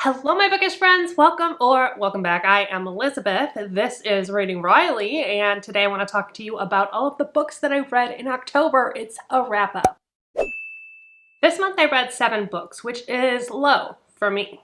Hello my bookish friends, welcome back. I am Elizabeth. This is Reading Riley, and today I want to talk to you about all of the books that I read in October. It's a wrap-up. This month I read 7 books, which is low for me.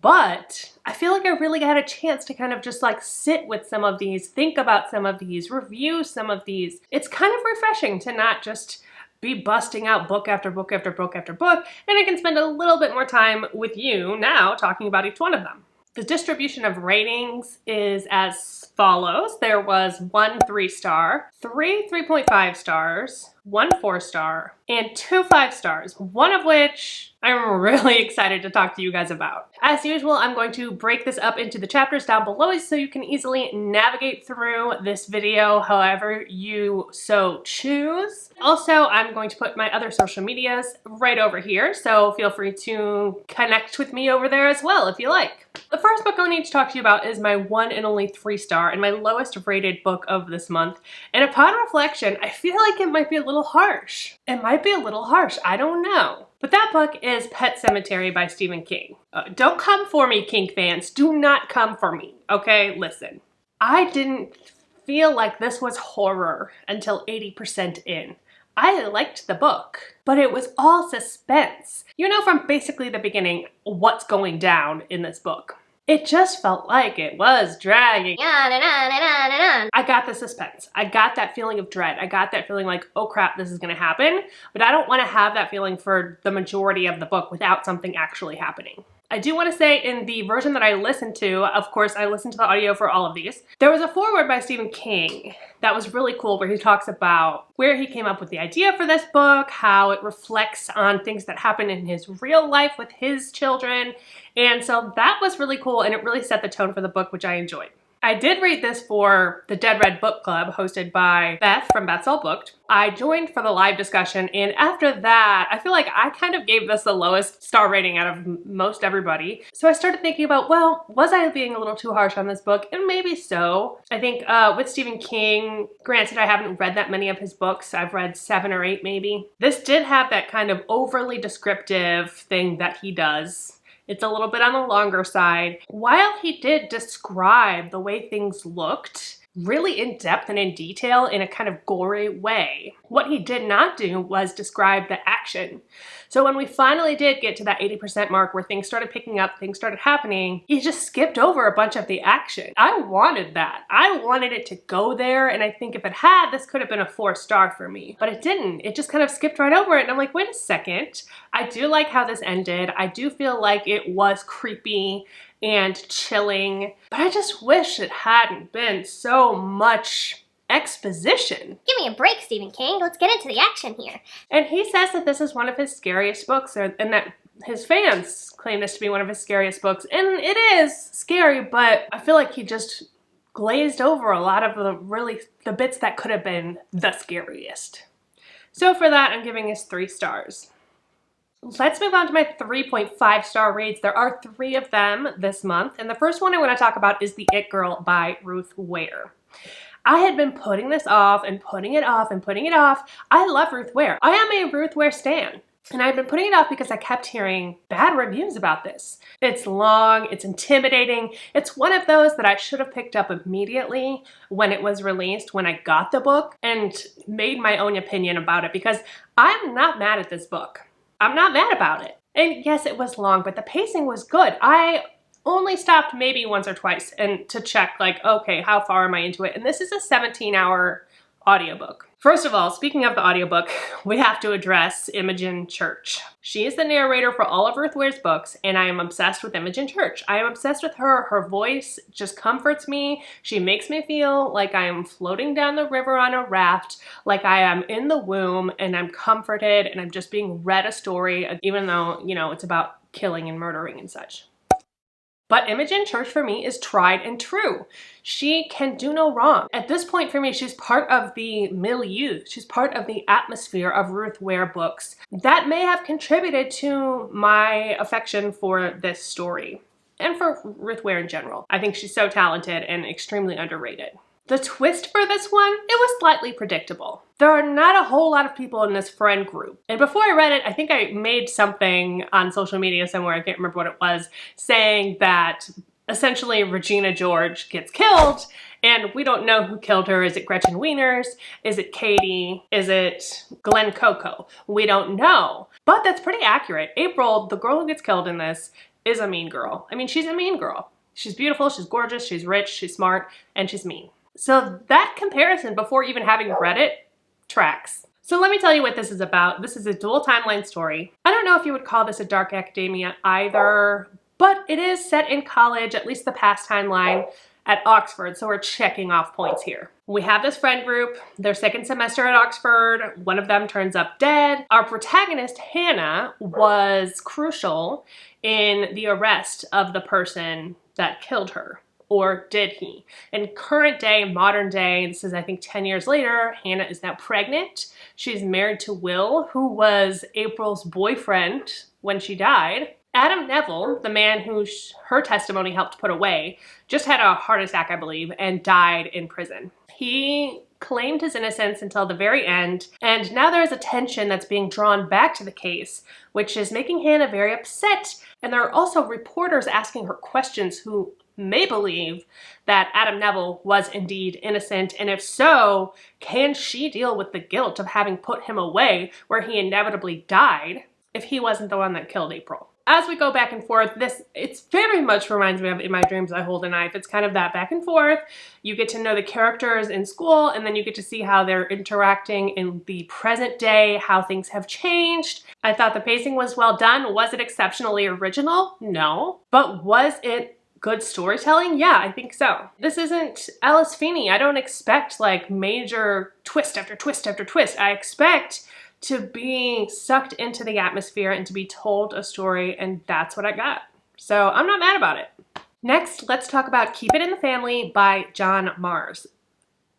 But I feel like I really had a chance to kind of just like sit with some of these, think about some of these, review some of these. It's kind of refreshing to not just be busting out book after book after book after book, and I can spend a little bit more time with you now talking about each one of them. The distribution of ratings is as follows. There was 1 3-star, 3 3.5 stars, 1 4-star, and 2 5-stars, one of which I'm really excited to talk to you guys about. As usual, I'm going to break this up into the chapters down below so you can easily navigate through this video however you so choose. Also, I'm going to put my other social medias right over here, so feel free to connect with me over there as well if you like. The first book I need to talk to you about is my one and only 3-star and my lowest rated book of this month. And upon reflection, I feel like it might be a little harsh. It might be a little harsh, I don't know. But that book is Pet Sematary by Stephen King. Don't come for me, King fans. Do not come for me, okay? Listen, I didn't feel like this was horror until 80% in. I liked the book, but it was all suspense. You know from basically the beginning what's going down in this book. It just felt like it was dragging on and on and on and on. I got the suspense. I got that feeling of dread. I got that feeling like, oh crap, this is gonna happen. But I don't wanna have that feeling for the majority of the book without something actually happening. I do want to say in the version that I listened to, of course I listened to the audio for all of these, there was a foreword by Stephen King that was really cool where he talks about where he came up with the idea for this book, how it reflects on things that happen in his real life with his children, and so that was really cool and it really set the tone for the book, which I enjoyed. I did read this for the Dead Red Book Club hosted by Beth from Beth's All Booked. I joined for the live discussion, and after that, I feel like I kind of gave this the lowest star rating out of most everybody. So I started thinking about, well, was I being a little too harsh on this book? And maybe so. I think with Stephen King, granted I haven't read that many of his books. I've read 7 or 8 maybe. This did have that kind of overly descriptive thing that he does. It's a little bit on the longer side. While he did describe the way things looked, really in depth and in detail in a kind of gory way, what he did not do was describe the action. So when we finally did get to that 80% mark where things started picking up, things started happening, he just skipped over a bunch of the action. I wanted that. I wanted it to go there, and I think if it had, this could have been a 4-star for me. But it didn't. It just kind of skipped right over it, and I'm like, wait a second. I do like how this ended. I do feel like it was creepy and chilling, but I just wish it hadn't been so much exposition. Give me a break, Stephen King. Let's get into the action here. And he says that this is one of his scariest books, and that his fans claim this to be one of his scariest books, and it is scary, but I feel like he just glazed over a lot of the bits that could have been the scariest. So for that, I'm giving this 3 stars. Let's move on to my 3.5-star reads. There are 3 of them this month, and the first one I want to talk about is The It Girl by Ruth Ware. I had been putting this off and putting it off and putting it off. I love Ruth Ware. I am a Ruth Ware stan, and I've been putting it off because I kept hearing bad reviews about this. It's long, it's intimidating. It's one of those that I should have picked up immediately when it was released, when I got the book, and made my own opinion about it, because I'm not mad at this book. I'm not mad about it. And yes, it was long, but the pacing was good. I only stopped maybe once or twice and to check like, okay, how far am I into it? And this is a 17-hour audiobook. First of all, speaking of the audiobook, we have to address Imogen Church. She is the narrator for all of Ruth Ware's books, and I am obsessed with Imogen Church. I am obsessed with her. Her voice just comforts me. She makes me feel like I am floating down the river on a raft, like I am in the womb and I'm comforted and I'm just being read a story, even though, you know, it's about killing and murdering and such. But Imogen Church for me is tried and true. She can do no wrong. At this point for me, she's part of the milieu. She's part of the atmosphere of Ruth Ware books. That may have contributed to my affection for this story and for Ruth Ware in general. I think she's so talented and extremely underrated. The twist for this one, it was slightly predictable. There are not a whole lot of people in this friend group. And before I read it, I think I made something on social media somewhere, I can't remember what it was, saying that essentially Regina George gets killed and we don't know who killed her. Is it Gretchen Wieners? Is it Katie? Is it Glenn Coco? We don't know. But that's pretty accurate. April, the girl who gets killed in this, is a mean girl. I mean, she's a mean girl. She's beautiful, she's gorgeous, she's rich, she's smart, and she's mean. So that comparison, before even having read it, tracks. So let me tell you what this is about. This is a dual timeline story. I don't know if you would call this a dark academia either, but it is set in college, at least the past timeline, at Oxford, so we're checking off points here. We have this friend group, their second semester at Oxford, one of them turns up dead. Our protagonist, Hannah, was crucial in the arrest of the person that killed her. Or did he? In current day, modern day, this is I think 10 years later, Hannah is now pregnant. She's married to Will, who was April's boyfriend when she died. Adam Neville, the man who her testimony helped put away, just had a heart attack, I believe, and died in prison. He claimed his innocence until the very end, and now there is a tension that's being drawn back to the case, which is making Hannah very upset, and there are also reporters asking her questions who may believe that Adam Neville was indeed innocent, and if so, can she deal with the guilt of having put him away where he inevitably died if he wasn't the one that killed April? As we go back and forth, it's very much reminds me of In My Dreams I Hold a Knife. It's kind of that back and forth. You get to know the characters in school, and then you get to see how they're interacting in the present day, how things have changed. I thought the pacing was well done. Was it exceptionally original? No. But was it good storytelling? Yeah, I think so. This isn't Alice Feeney. I don't expect like major twist after twist after twist. I expect to be sucked into the atmosphere and to be told a story, and that's what I got. So I'm not mad about it. Next, let's talk about Keep It in the Family by John Mars.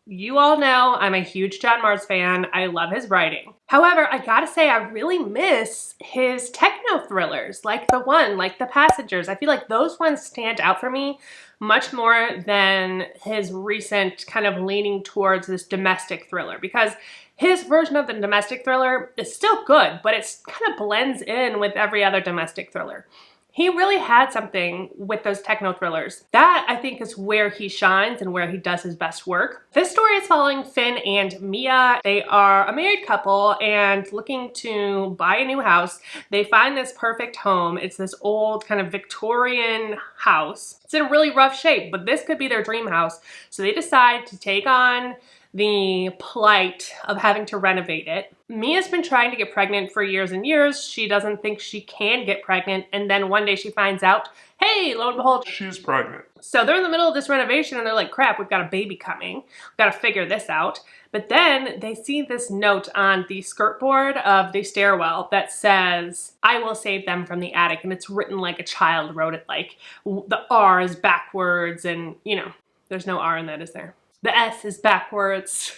You all know I'm a huge John Mars fan. I love his writing. However, I gotta say I really miss his techno thrillers, like The Passengers. I feel like those ones stand out for me much more than his recent kind of leaning towards this domestic thriller, because his version of the domestic thriller is still good, but it kind of blends in with every other domestic thriller. He really had something with those techno thrillers. That, I think, is where he shines and where he does his best work. This story is following Finn and Mia. They are a married couple and looking to buy a new house. They find this perfect home. It's this old kind of Victorian house. It's in a really rough shape, but this could be their dream house. So they decide to take on the plight of having to renovate it. Mia's been trying to get pregnant for years and years. She doesn't think she can get pregnant, and then one day she finds out, hey, lo and behold, she's pregnant. So they're in the middle of this renovation and they're like, crap, we've got a baby coming. We've got to figure this out. But then they see this note on the skirt board of the stairwell that says, I will save them from the attic. And it's written like a child wrote it, like the R is backwards, and you know, there's no R in that, is there? The S is backwards.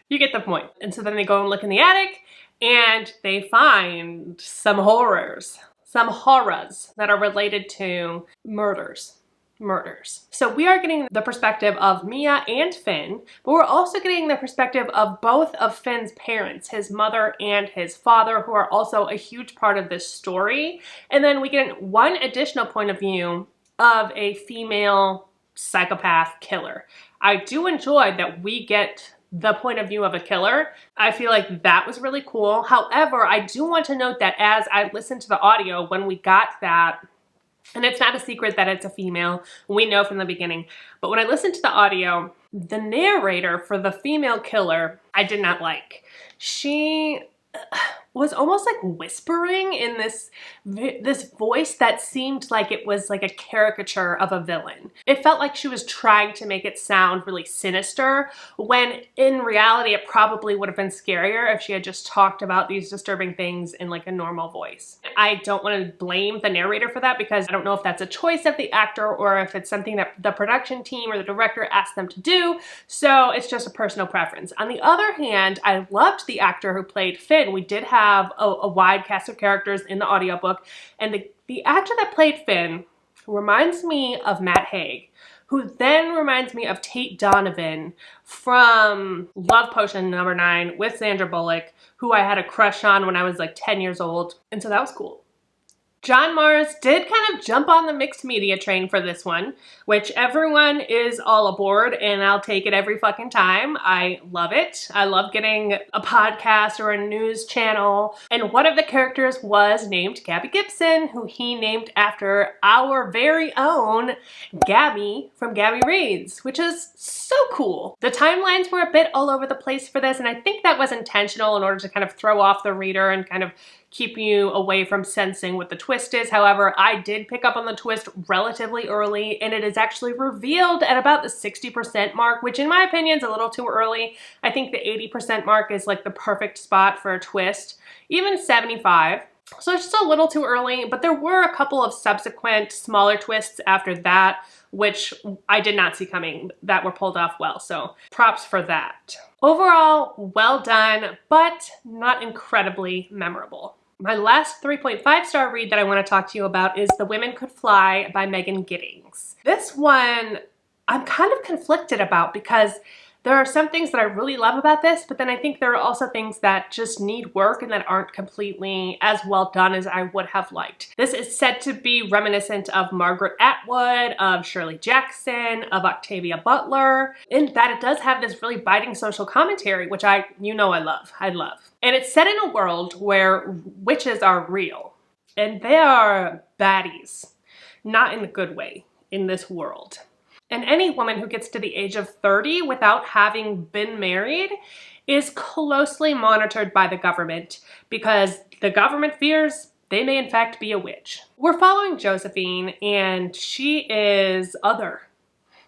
You get the point. And so then they go and look in the attic and they find some horrors that are related to murders. So we are getting the perspective of Mia and Finn, but we're also getting the perspective of both of Finn's parents, his mother and his father, who are also a huge part of this story. And then we get one additional point of view of a female psychopath killer. I do enjoy that we get the point of view of a killer. I feel like that was really cool. However, I do want to note that as I listened to the audio when we got that, and it's not a secret that it's a female, we know from the beginning, but when I listened to the audio, the narrator for the female killer, I did not like. She was almost like whispering in this voice that seemed like it was like a caricature of a villain. It felt like she was trying to make it sound really sinister, when in reality it probably would have been scarier if she had just talked about these disturbing things in like a normal voice. I don't want to blame the narrator for that, because I don't know if that's a choice of the actor or if it's something that the production team or the director asked them to do, so it's just a personal preference. On the other hand, I loved the actor who played Finn. We did have a wide cast of characters in the audiobook, and the actor that played Finn reminds me of Matt Haig, who then reminds me of Tate Donovan from Love Potion #9 with Sandra Bullock, who I had a crush on when I was like 10 years old. And so that was cool. John Mars did kind of jump on the mixed media train for this one, which everyone is all aboard, and I'll take it every fucking time. I love it. I love getting a podcast or a news channel. And one of the characters was named Gabby Gibson, who he named after our very own Gabby from Gabby Reads, which is so cool. The timelines were a bit all over the place for this, and I think that was intentional in order to kind of throw off the reader and kind of keep you away from sensing what the twist is. However, I did pick up on the twist relatively early, and it is actually revealed at about the 60% mark, which in my opinion is a little too early. I think the 80% mark is like the perfect spot for a twist, even 75. So it's just a little too early, but there were a couple of subsequent smaller twists after that, which I did not see coming, that were pulled off well, so props for that. Overall, well done, but not incredibly memorable. My last 3.5-star read that I want to talk to you about is The Women Could Fly by Megan Giddings. This one I'm kind of conflicted about because there are some things that I really love about this, but then I think there are also things that just need work and that aren't completely as well done as I would have liked. This is said to be reminiscent of Margaret Atwood, of Shirley Jackson, of Octavia Butler, in that it does have this really biting social commentary, which I love. And it's set in a world where witches are real, and they are baddies, not in a good way in this world. And any woman who gets to the age of 30 without having been married is closely monitored by the government because the government fears they may in fact be a witch. We're following Josephine, and she is other.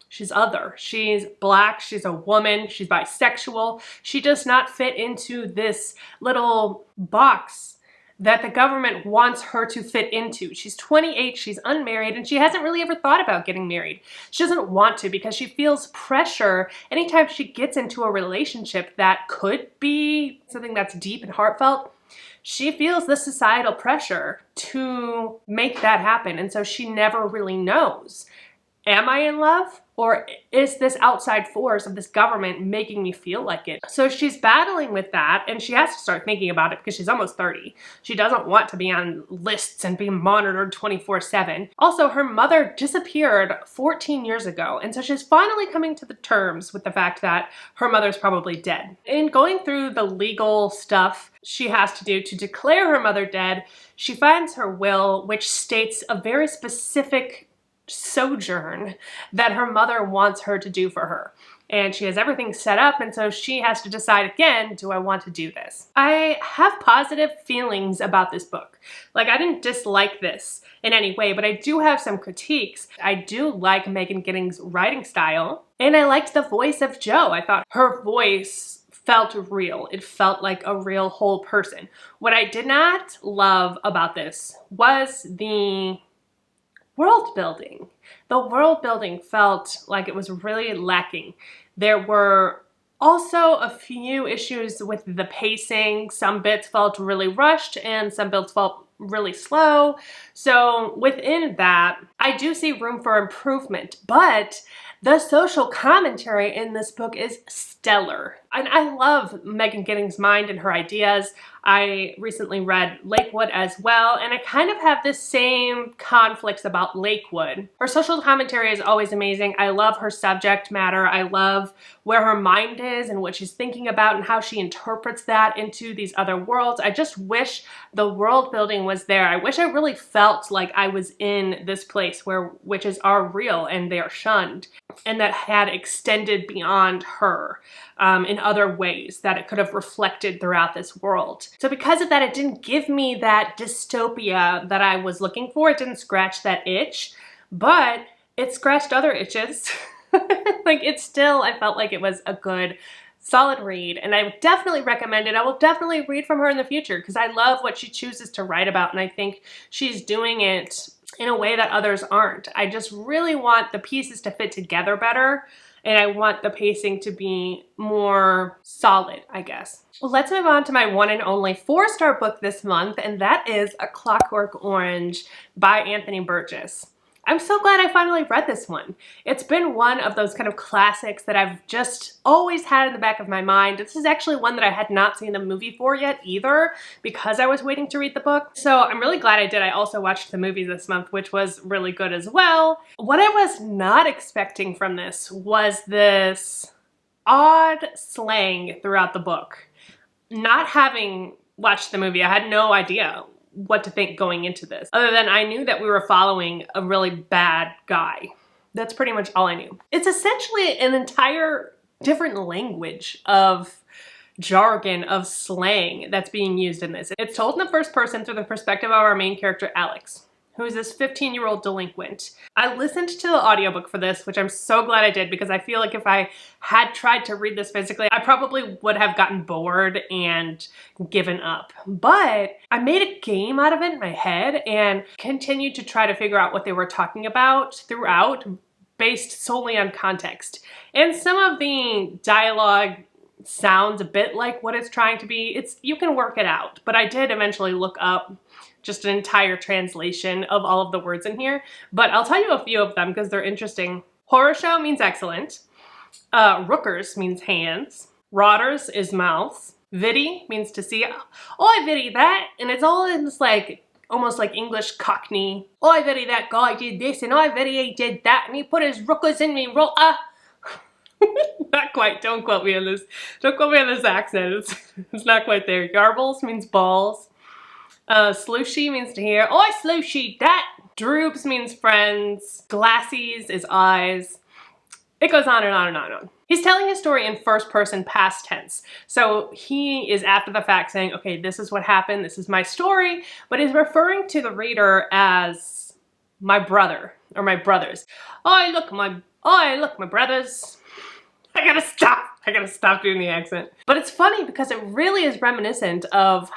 She's other. She's Black, she's a woman, she's bisexual. She does not fit into this little box that the government wants her to fit into. She's 28, she's unmarried, and she hasn't really ever thought about getting married. She doesn't want to because she feels pressure anytime she gets into a relationship that could be something that's deep and heartfelt. She feels the societal pressure to make that happen, and so she never really knows. Am I in love? Or is this outside force of this government making me feel like it? So she's battling with that, and she has to start thinking about it because she's almost 30. She doesn't want to be on lists and be monitored 24/7. Also, her mother disappeared 14 years ago, and so she's finally coming to the terms with the fact that her mother's probably dead. In going through the legal stuff she has to do to declare her mother dead, she finds her will, which states a very specific sojourn that her mother wants her to do for her. And she has everything set up, and so she has to decide again, do I want to do this? I have positive feelings about this book. Like, I didn't dislike this in any way, but I do have some critiques. I do like Megan Giddings' writing style, and I liked the voice of Jo. I thought her voice felt real. It felt like a real whole person. What I did not love about this was the world building. The world building felt like it was really lacking. There were also a few issues with the pacing. Some bits felt really rushed and some bits felt really slow. So within that, I do see room for improvement, but the social commentary in this book is stellar. And I love Megan Giddings' mind and her ideas. I recently read Lakewood as well, and I kind of have the same conflicts about Lakewood. Her social commentary is always amazing. I love her subject matter. I love where her mind is and what she's thinking about and how she interprets that into these other worlds. I just wish the world building was there. I wish I really felt like I was in this place where witches are real and they are shunned, and that had extended beyond her in other ways, that it could have reflected throughout this world. So because of that, it didn't give me that dystopia that I was looking for. It didn't scratch that itch, but it scratched other itches. Like, it still, I felt like it was a good, solid read, and I would definitely recommend it. I will definitely read from her in the future because I love what she chooses to write about, and I think she's doing it in a way that others aren't. I just really want the pieces to fit together better, and I want the pacing to be more solid, I guess. Well, let's move on to my one and only 4-star book this month, and that is A Clockwork Orange by Anthony Burgess. I'm so glad I finally read this one. It's been one of those kind of classics that I've just always had in the back of my mind. This is actually one that I had not seen the movie for yet either, because I was waiting to read the book. So I'm really glad I did. I also watched the movie this month, which was really good as well. What I was not expecting from this was this odd slang throughout the book. Not having watched the movie, I had no idea what to think going into this, other than I knew that we were following a really bad guy. That's pretty much all I knew. It's essentially an entire different language of jargon, of slang that's being used in this. It's told in the first person through the perspective of our main character, Alex, who is this 15-year-old delinquent. I listened to the audiobook for this, which I'm so glad I did, because I feel like if I had tried to read this physically, I probably would have gotten bored and given up. But I made a game out of it in my head and continued to try to figure out what they were talking about throughout, based solely on context. And some of the dialogue sounds a bit like what it's trying to be. You can work it out, but I did eventually look up just an entire translation of all of the words in here, but I'll tell you a few of them because they're interesting. Horror show means excellent. Rookers means hands. Rotters is mouths. Vidi means to see. Oi vidi that, and it's all in this like almost like English Cockney. Oi vidi that guy did this, and oi vidi he did that, and he put his rookers in me rotter. Not quite. Don't quote me on this. Don't quote me on this accent. It's not quite there. Yarbles means balls. Slooshy means to hear. Oi, slooshy, that! Droops means friends. Glassies is eyes. It goes on and on and on and on. He's telling his story in first person past tense. So he is after the fact saying, okay, this is what happened, this is my story, but he's referring to the reader as my brother or my brothers. Oi, look, my brothers. I gotta stop doing the accent. But it's funny because it really is reminiscent of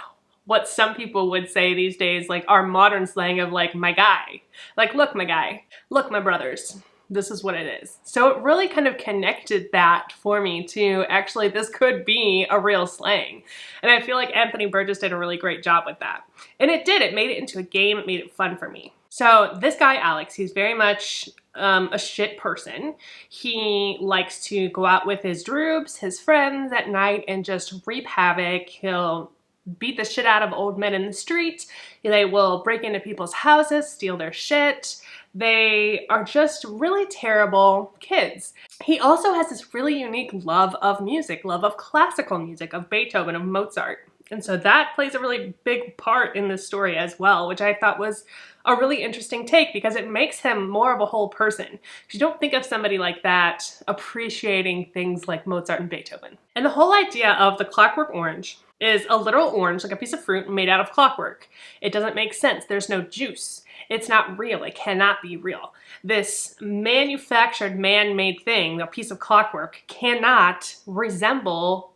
what some people would say these days, like our modern slang of like, my guy. Like, look, my guy. Look, my brothers. This is what it is. So it really kind of connected that for me to actually, this could be a real slang. And I feel like Anthony Burgess did a really great job with that. And it did. It made it into a game. It made it fun for me. So this guy, Alex, he's very much a shit person. He likes to go out with his droops, his friends at night, and just reap havoc. He'll beat the shit out of old men in the street. They will break into people's houses, steal their shit. They are just really terrible kids. He also has this really unique love of music, love of classical music, of Beethoven, of Mozart. And so that plays a really big part in this story as well, which I thought was a really interesting take because it makes him more of a whole person. You don't think of somebody like that appreciating things like Mozart and Beethoven. And the whole idea of the Clockwork Orange is a literal orange, like a piece of fruit made out of clockwork. It doesn't make sense. There's no juice. It's not real. It cannot be real. This manufactured, man-made thing, a piece of clockwork, cannot resemble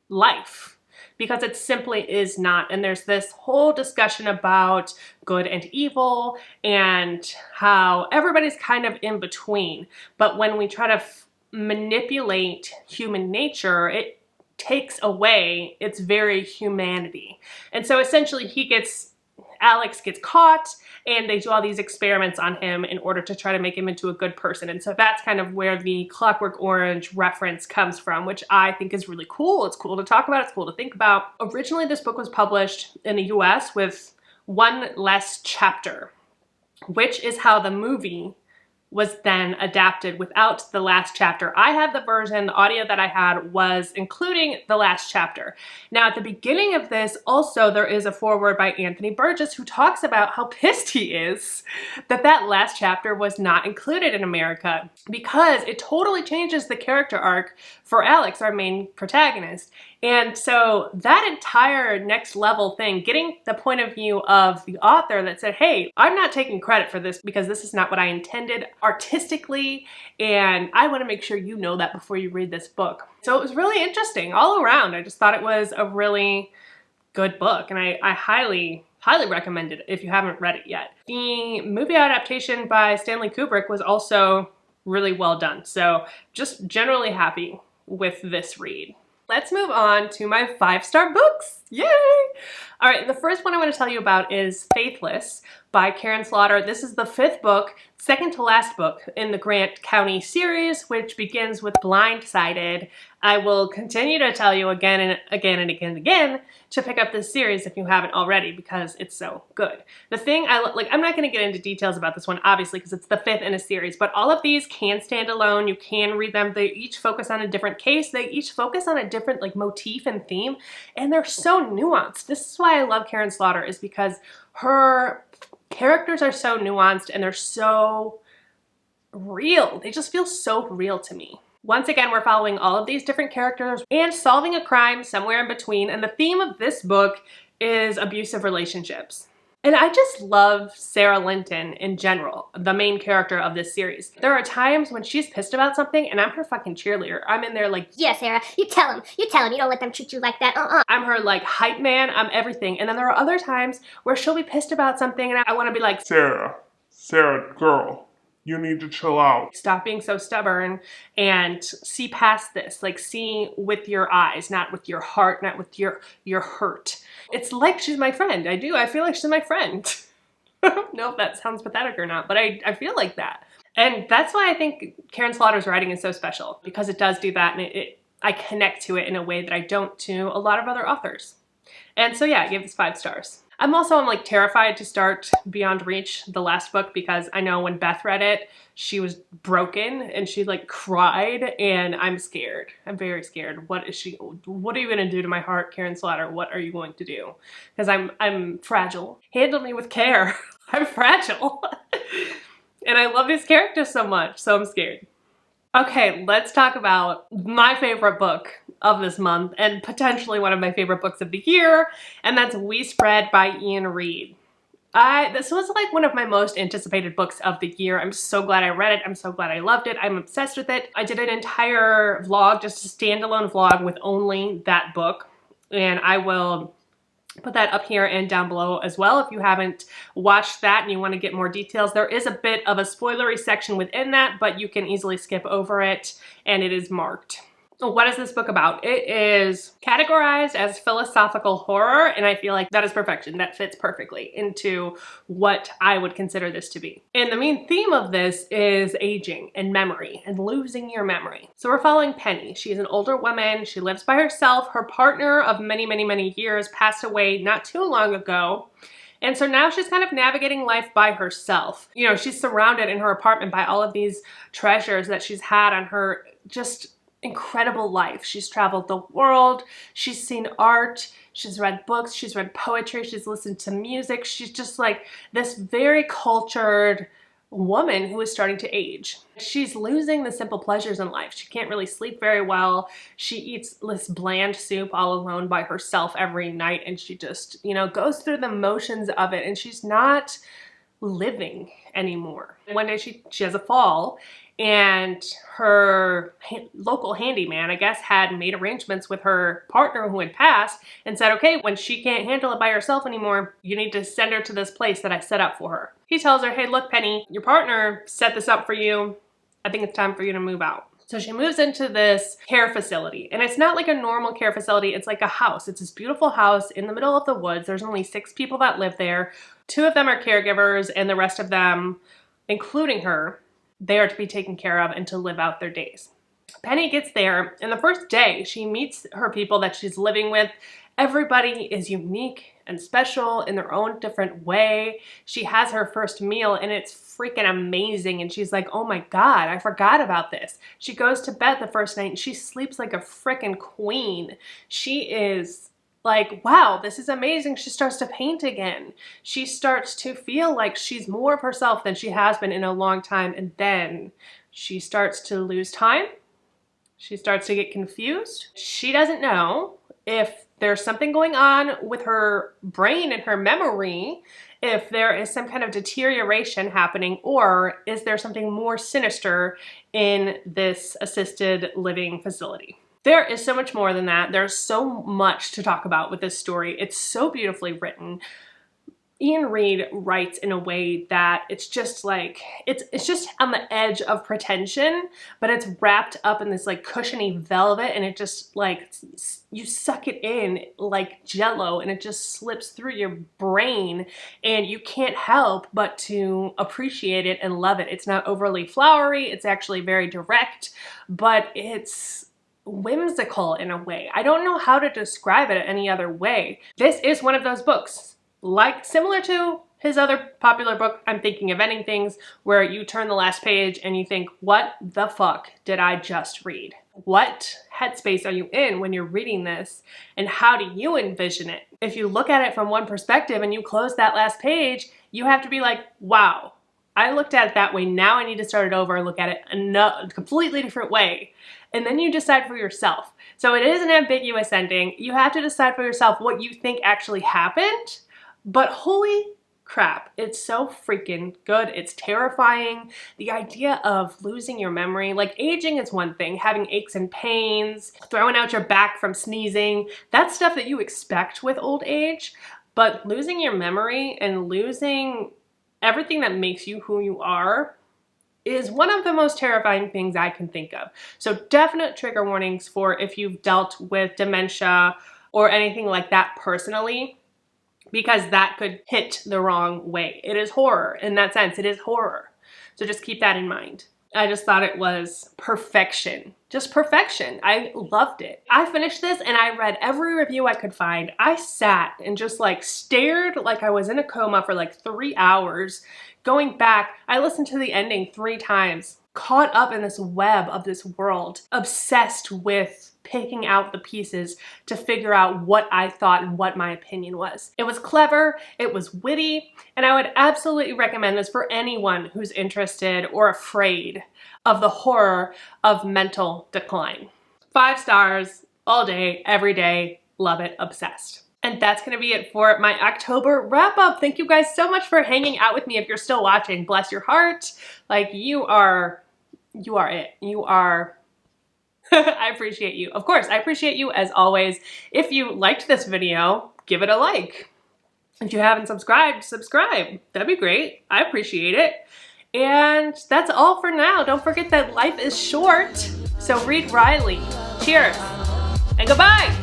life because it simply is not. And there's this whole discussion about good and evil and how everybody's kind of in between. But when we try to manipulate human nature, it takes away its very humanity. And so essentially Alex gets caught and they do all these experiments on him in order to try to make him into a good person. And so that's kind of where the Clockwork Orange reference comes from, which I think is really cool. It's cool to talk about, it's cool to think about. Originally, this book was published in the US with one less chapter, which is how the movie was then adapted without the last chapter. I have the version, the audio that I had was including the last chapter. Now at the beginning of this, also there is a foreword by Anthony Burgess who talks about how pissed he is that that last chapter was not included in America because it totally changes the character arc for Alex, our main protagonist. And so that entire next level thing, getting the point of view of the author that said, hey, I'm not taking credit for this because this is not what I intended artistically, and I want to make sure you know that before you read this book. So it was really interesting all around. I just thought it was a really good book, and I highly recommend it if you haven't read it yet. The movie adaptation by Stanley Kubrick was also really well done, so just generally happy with this read. Let's move on to my 5-star books. Yay! All right, the first one I want to tell you about is Faithless by Karen Slaughter. This is the 5th book, second to last book in the Grant County series, which begins with Blindsided. I will continue to tell you again and again and again and again to pick up this series if you haven't already, because it's so good. The thing I'm not going to get into details about this one, obviously, because it's the 5th in a series, but all of these can stand alone. You can read them. They each focus on a different case. They each focus on a different motif and theme, and they're so nuanced. This is why I love Karen Slaughter, is because her characters are so nuanced and they're so real. They just feel so real to me. Once again, we're following all of these different characters and solving a crime somewhere in between, and the theme of this book is abusive relationships. And I just love Sarah Linton in general, the main character of this series. There are times when she's pissed about something and I'm her fucking cheerleader. I'm in there like, yeah, Sarah, you tell him, you don't let them treat you like that, I'm her hype man, I'm everything. And then there are other times where she'll be pissed about something and I want to be like, Sarah, girl, you need to chill out. Stop being so stubborn and see past this. See with your eyes, not with your heart, not with your hurt. It's like she's my friend. I feel like she's my friend. I don't know if that sounds pathetic or not, but I feel like that. And that's why I think Karen Slaughter's writing is so special, because it does do that, and I connect to it in a way that I don't to a lot of other authors. And so yeah, I gave this 5 stars. I'm terrified to start Beyond Reach, the last book, because I know when Beth read it, she was broken and she cried, and I'm scared. I'm very scared. What are you going to do to my heart, Karen Slaughter? What are you going to do? Because I'm fragile. Handle me with care. I'm fragile. And I love these characters so much, so I'm scared. Okay, let's talk about my favorite book of this month, and potentially one of my favorite books of the year, and that's We Spread by Ian Reid. This was one of my most anticipated books of the year. I'm so glad I read it. I'm so glad I loved it. I'm obsessed with it. I did an entire vlog, just a standalone vlog with only that book, and I will put that up here and down below as well. If you haven't watched that and you want to get more details, there is a bit of a spoilery section within that, but you can easily skip over it, and it is marked. What is this book about? It is categorized as philosophical horror, and I feel like that is perfection. That fits perfectly into what I would consider this to be. And the main theme of this is aging and memory and losing your memory. So we're following Penny. She's an older woman. She lives by herself. Her partner of many, many, many years passed away not too long ago. And so now she's kind of navigating life by herself. You know, she's surrounded in her apartment by all of these treasures that she's had on her just incredible life. She's traveled the world, she's seen art, she's read books, she's read poetry, she's listened to music. She's just this very cultured woman who is starting to age. She's losing the simple pleasures in life. She can't really sleep very well. She eats this bland soup all alone by herself every night, and she just, goes through the motions of it, and she's not living anymore. One day she has a fall, and her local handyman, I guess, had made arrangements with her partner who had passed and said, okay, when she can't handle it by herself anymore, you need to send her to this place that I set up for her. He tells her, hey, look, Penny, your partner set this up for you. I think it's time for you to move out. So she moves into this care facility, and it's not like a normal care facility. It's like a house. It's this beautiful house in the middle of the woods. There's only 6 people that live there. 2 of them are caregivers, and the rest of them, including her, they are to be taken care of and to live out their days. Penny gets there, and the first day she meets her people that she's living with. Everybody is unique and special in their own different way. She has her first meal, and it's freaking amazing, and she's like, oh my God, I forgot about this. She goes to bed the first night, and she sleeps like a freaking queen. She is like, wow, this is amazing. She starts to paint again. She starts to feel like she's more of herself than she has been in a long time. And then she starts to lose time. She starts to get confused. She doesn't know if there's something going on with her brain and her memory, if there is some kind of deterioration happening, or is there something more sinister in this assisted living facility. There is so much more than that. There's so much to talk about with this story. It's so beautifully written. Ian Reid writes in a way that it's just like, it's just on the edge of pretension, but it's wrapped up in this like cushiony velvet, and it just like, you suck it in like jello, and it just slips through your brain, and you can't help but to appreciate it and love it. It's not overly flowery, it's actually very direct, but it's whimsical in a way. I don't know how to describe it any other way. This is one of those books, like similar to his other popular book, I'm Thinking of Ending Things, where you turn the last page and you think, what the fuck did I just read? What headspace are you in when you're reading this, and how do you envision it? If you look at it from one perspective and you close that last page, you have to be like, wow, I looked at it that way, now I need to start it over and look at it a completely different way. And then you decide for yourself. So it is an ambiguous ending. You have to decide for yourself what you think actually happened, but holy crap, it's so freaking good. It's terrifying. The idea of losing your memory, like aging is one thing, having aches and pains, throwing out your back from sneezing, that's stuff that you expect with old age, but losing your memory and losing everything that makes you who you are is one of the most terrifying things I can think of. So definite trigger warnings for if you've dealt with dementia or anything like that personally, because that could hit the wrong way. It is horror in that sense. It is horror. So just keep that in mind. I just thought it was perfection. Just perfection. I loved it. I finished this and I read every review I could find. I sat and just like stared like I was in a coma for like 3 hours. Going back, I listened to the ending 3 times, caught up in this web of this world, obsessed with picking out the pieces to figure out what I thought and what my opinion was. It was clever, it was witty, and I would absolutely recommend this for anyone who's interested or afraid of the horror of mental decline. 5 stars, all day, every day, love it, obsessed. And that's gonna be it for my October wrap up. Thank you guys so much for hanging out with me. If you're still watching, bless your heart. Like you are it. You are, I appreciate you. Of course, I appreciate you as always. If you liked this video, give it a like. If you haven't subscribed, subscribe. That'd be great. I appreciate it. And that's all for now. Don't forget that life is short, so read Riley. Cheers and goodbye.